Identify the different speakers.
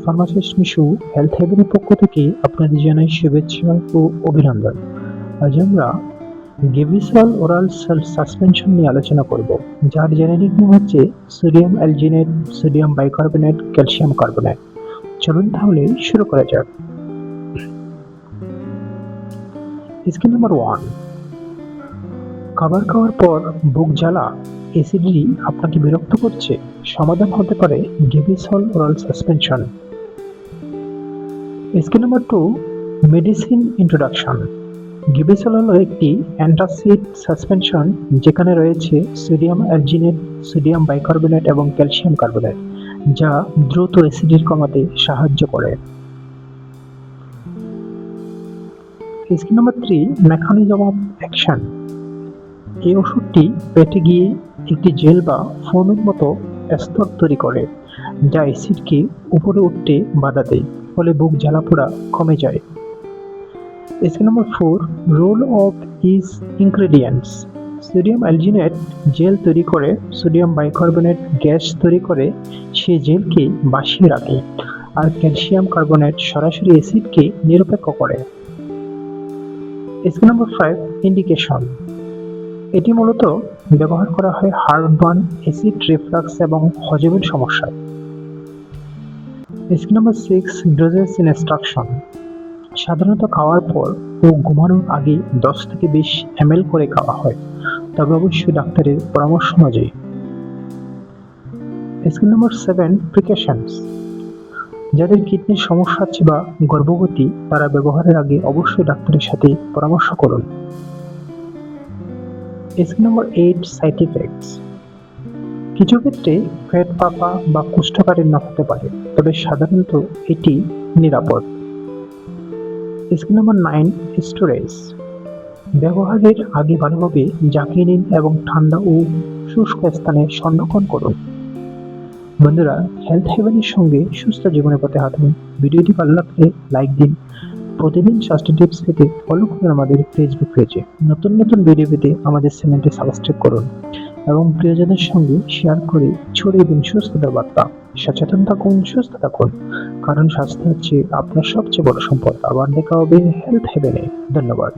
Speaker 1: Pharmacist Mishu health হেভেনের পক্ষ থেকে আপনাদের জানাই শুভেচ্ছা ও অভিনন্দন। আজ আমরা গেভিসল ওরাল সাসপেনশন নিয়ে আলোচনা করব, যার জেনেরিক নেম হচ্ছে sodium alginate, sodium bicarbonate, calcium carbonate. চলুন তাহলে শুরু করা যাক। স্কিম নাম্বার 1, খাবার খাওয়ার পর বুক জ্বালা, অ্যাসিডিটি আপনাকে বিরক্ত করছে? সমাধান হতে পারে গেভিসল oral suspension. Scheme number 2, medicine introduction. গিবেসল হলো একটি অ্যান্টাসিড সাসপেনশন যেখানে রয়েছে সোডিয়াম অ্যালজিনেট, সোডিয়াম বাইকার্বনেট এবং ক্যালসিয়াম কার্বনেট, যা দ্রুত অ্যাসিডিটি কমাতে সাহায্য করে। Scheme number 3, mechanism of action. এই ওষুধটি পেটে গিয়ে একটি জেল বা ফোমের মতো স্তর তৈরি করে, যা অ্যাসিডকে উপরে উঠতে বাধা দেয়, ফলে বুক জ্বালাপোড়া কমে যায়। Scheme number 4, role of is ingredients. Sodium alginate gel তৈরি করে, সোডিয়াম বাইকার্বনেট গ্যাস তৈরি করে সেই জেলকে বাসিয়ে রাখে, আর ক্যালসিয়াম কার্বনেট সরাসরি অ্যাসিডকে নিরপেক্ষ করে। Scheme number 5, indication. এটি মূলত ব্যবহার করা হয় হার্টবার্ন, অ্যাসিড রিফ্লাক্স এবং হজমের সমস্যায়। Scheme number 6, doses instruction. সাধারণত খাওয়ার পর ও ঘুমানোর আগে 10 থেকে 20 ml করে খাওয়া হয়, তবে অবশ্যই ডাক্তারের পরামর্শ অনুযায়ী। Scheme number 7, precautions. যাদের কিডনির সমস্যা আছে বা গর্ভবতী, তারা ব্যবহারের আগে অবশ্যই ডাক্তারের সাথে পরামর্শ করুন। Scheme number 8, side effects. কিছু ক্ষেত্রে পেট ফাঁপা বা কোষ্ঠকাঠিন্য হতে পারে, তবে সাধারণত এটি নিরাপদ। Scheme number 9, storage. ব্যবহারের আগে ভালোভাবে ঝাঁকিয়ে নিন এবং ঠান্ডা ও শুষ্ক স্থানে সংরক্ষণ করুন। বন্ধুরা, হেলথ হেভেনের সঙ্গে সুস্থ জীবনের পথে হাঁটুন। ভিডিওটি ভালো লাগলে লাইক দিন। প্রতিদিন স্বাস্থ্য টিপস পেতে ফলো করুন আমাদের ফেসবুক পেজে। নতুন নতুন ভিডিও পেতে আমাদের চ্যানেলটি সাবস্ক্রাইব করুন এবং প্রিয়জনের সঙ্গে শেয়ার করে ছড়িয়ে দিন সুস্থতার বার্তা। সচেতন থাকুন, সুস্থ থাকুন, কারণ স্বাস্থ্য হচ্ছে আপনার সবচেয়ে বড় সম্পদ। আবার দেখা হবে হেলথ হেভেনে। ধন্যবাদ।